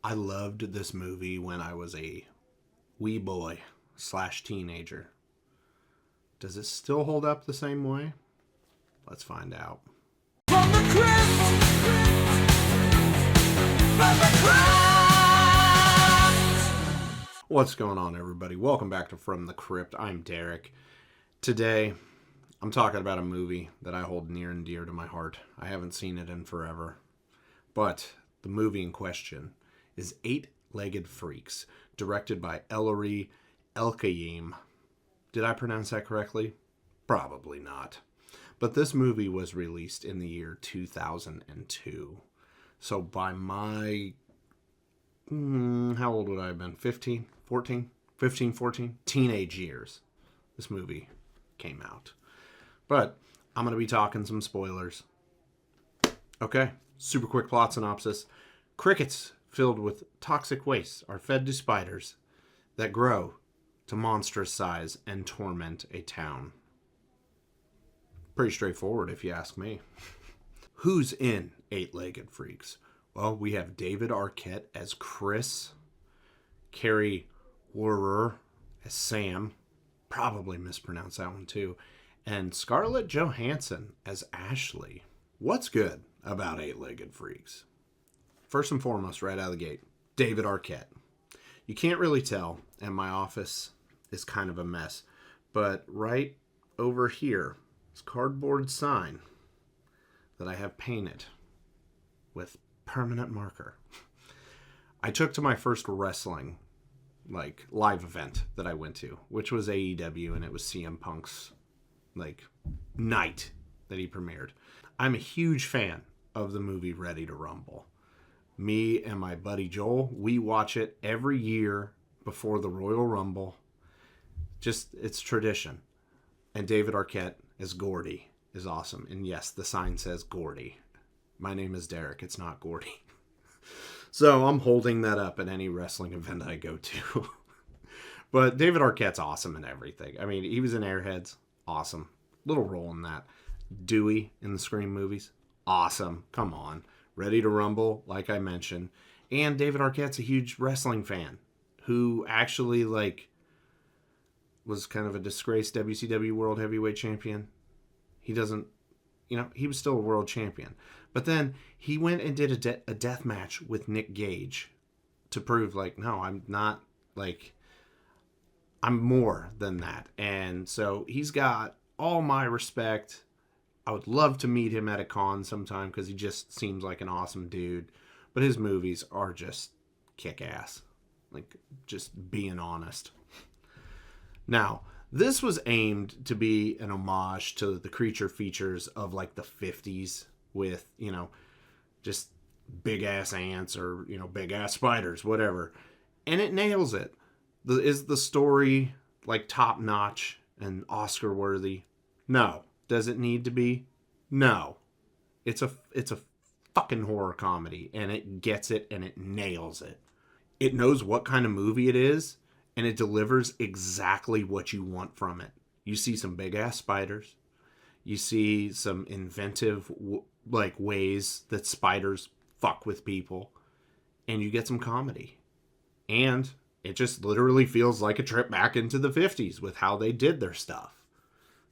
I loved this movie when I was a wee boy slash teenager. Does it still hold up the same way? Let's find out. From the crypt, from the crypt. What's going on, everybody? Welcome back to From the Crypt. I'm Derek. Today, I'm talking about a movie that I hold near and dear to my heart. I haven't seen it in forever. But the movie in question is Eight-Legged Freaks, directed by Ellery Elkayem. Did I pronounce that correctly? Probably not. But this movie was released in the year 2002. So by my... how old would I have been? 15? 14? 15, 14? Teenage years. This movie came out. But I'm going to be talking some spoilers. Okay, super quick plot synopsis. Crickets filled with toxic waste are fed to spiders that grow to monstrous size and torment a town. Pretty straightforward if you ask me. Who's in Eight-Legged Freaks? Well, we have David Arquette as Chris, Carrie Werner as Sam, probably mispronounced that one too, and Scarlett Johansson as Ashley. What's good about Eight-Legged Freaks? First and foremost, right out of the gate, David Arquette. You can't really tell, and my office is kind of a mess, but right over here is a cardboard sign that I have painted with permanent marker. I took to my first wrestling live event that I went to, which was AEW, and it was CM Punk's night that he premiered. I'm a huge fan of the movie Ready to Rumble. Me and my buddy Joel, we watch it every year before the Royal Rumble. Just, it's tradition. And David Arquette as Gordy is awesome. And yes, the sign says Gordy. My name is Derek. It's not Gordy. So I'm holding that up at any wrestling event I go to. But David Arquette's awesome in everything. I mean, he was in Airheads. Awesome. Little role in that. Dewey in the Scream movies. Awesome. Come on. Ready to Rumble, like I mentioned. And David Arquette's a huge wrestling fan who actually, was kind of a disgraced WCW World Heavyweight Champion. He doesn't, he was still a world champion. But then he went and did a death match with Nick Gage to prove, no, I'm not, I'm more than that. And so he's got all my respect. I would love to meet him at a con sometime because he just seems like an awesome dude. But his movies are just kick-ass. Just being honest. Now, this was aimed to be an homage to the creature features of the 50s with, just big-ass ants or, big-ass spiders, whatever. And it nails it. Is the story, top-notch and Oscar-worthy? No. Does it need to be? No. It's a fucking horror comedy, and it gets it, and it nails it. It knows what kind of movie it is, and it delivers exactly what you want from it. You see some big-ass spiders. You see some inventive, ways that spiders fuck with people. And you get some comedy. And it just literally feels like a trip back into the 50s with how they did their stuff.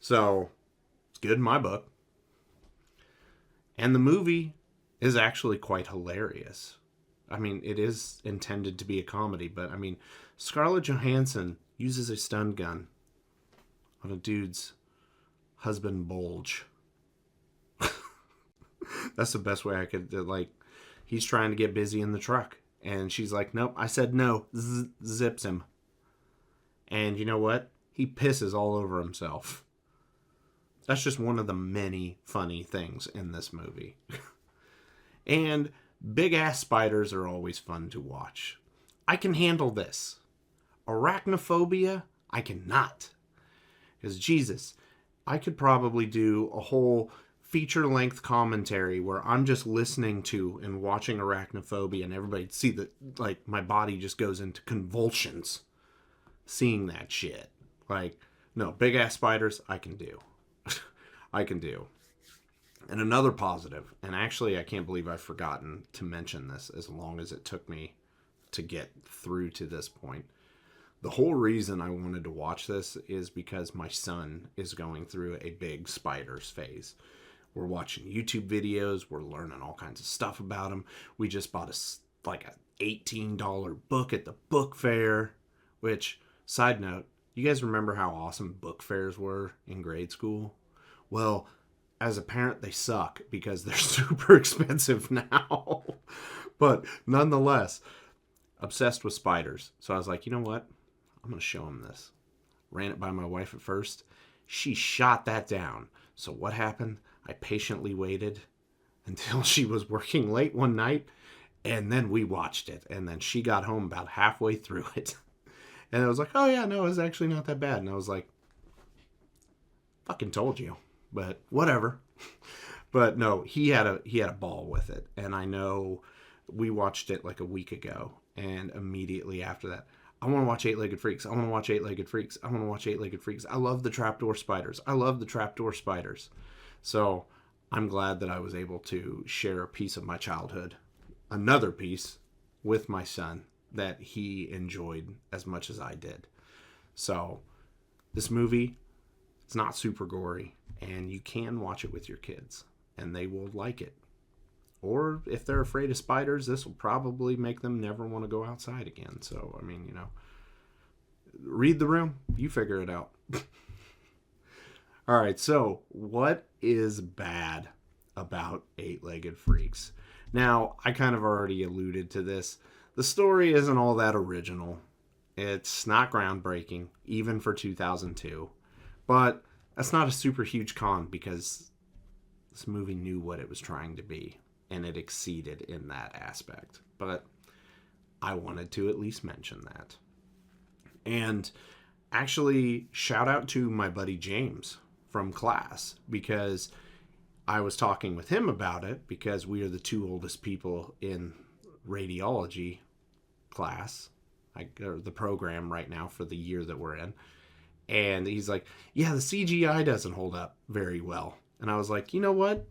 So, it's good in my book. And the movie is actually quite hilarious. I mean, it is intended to be a comedy, but Scarlett Johansson uses a stun gun on a dude's husband bulge. That's the best way I could, he's trying to get busy in the truck. And she's like, nope, I said no. Zips him. And you know what? He pisses all over himself. That's just one of the many funny things in this movie. And big-ass spiders are always fun to watch. I can handle this. Arachnophobia, I cannot. Because, Jesus, I could probably do a whole feature-length commentary where I'm just listening to and watching Arachnophobia, and everybody see that, my body just goes into convulsions seeing that shit. No, big-ass spiders, I can do. I can do. And another positive, and actually I can't believe I've forgotten to mention this as long as it took me to get through to this point. The whole reason I wanted to watch this is because my son is going through a big spiders phase. We're watching YouTube videos. We're learning all kinds of stuff about them. We just bought a $18 book at the book fair, which, side note, you guys remember how awesome book fairs were in grade school? Well, as a parent, they suck because they're super expensive now. But nonetheless, obsessed with spiders. So I was like, you know what? I'm going to show him this. Ran it by my wife at first. She shot that down. So what happened? I patiently waited until she was working late one night, and then we watched it. And then she got home about halfway through it. And I was like, oh yeah, no, it's actually not that bad. And I was like, fucking told you. But whatever. But no, he had a ball with it. And I know we watched it like a week ago. And immediately after that, I want to watch Eight-Legged Freaks. I want to watch Eight-Legged Freaks. I want to watch Eight-Legged Freaks. I love the trapdoor spiders. I love the trapdoor spiders. So I'm glad that I was able to share a piece of my childhood, another piece, with my son that he enjoyed as much as I did. So this movie, it's not super gory, and you can watch it with your kids, and they will like it. Or if they're afraid of spiders, this will probably make them never want to go outside again. So, I mean, read the room. You figure it out. All right, so what is bad about Eight-Legged Freaks? Now, I kind of already alluded to this. The story isn't all that original. It's not groundbreaking, even for 2002. But that's not a super huge con because this movie knew what it was trying to be. And it exceeded in that aspect. But I wanted to at least mention that. And actually, shout out to my buddy James from class, because I was talking with him about it, because we are the two oldest people in radiology class, or the program right now for the year that we're in. And he's like, yeah, the CGI doesn't hold up very well. And I was like, you know what?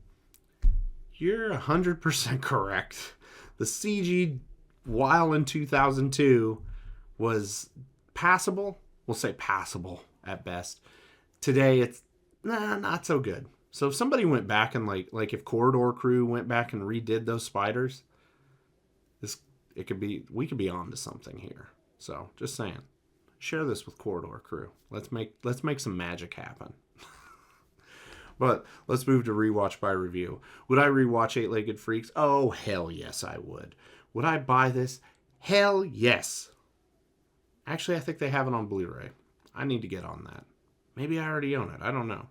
You're 100% correct. The CG, while in 2002, was passable. We'll say passable at best. Today, it's not so good. So if somebody went back and like if Corridor Crew went back and redid those spiders, we could be on to something here. So just saying, share this with Corridor Crew. Let's make some magic happen. But let's move to rewatch by review. Would I rewatch Eight-Legged Freaks? Oh, hell yes, I would. Would I buy this? Hell yes. Actually, I think they have it on Blu-ray. I need to get on that. Maybe I already own it. I don't know.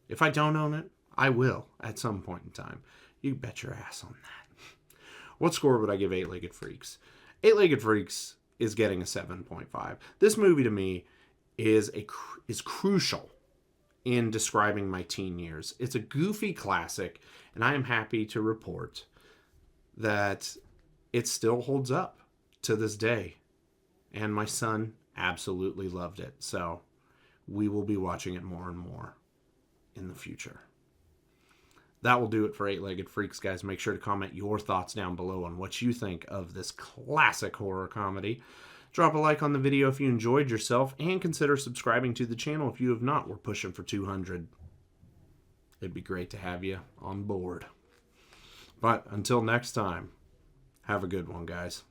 If I don't own it, I will at some point in time. You bet your ass on that. What score would I give Eight-Legged Freaks? Eight-Legged Freaks is getting a 7.5. This movie to me is crucial in describing my teen years. It's a goofy classic, and I am happy to report that it still holds up to this day. And my son absolutely loved it. So we will be watching it more and more in the future. That will do it for Eight-Legged Freaks, guys. Make sure to comment your thoughts down below on what you think of this classic horror comedy. Drop a like on the video if you enjoyed yourself, and consider subscribing to the channel if you have not. We're pushing for 200. It'd be great to have you on board. But until next time, have a good one, guys.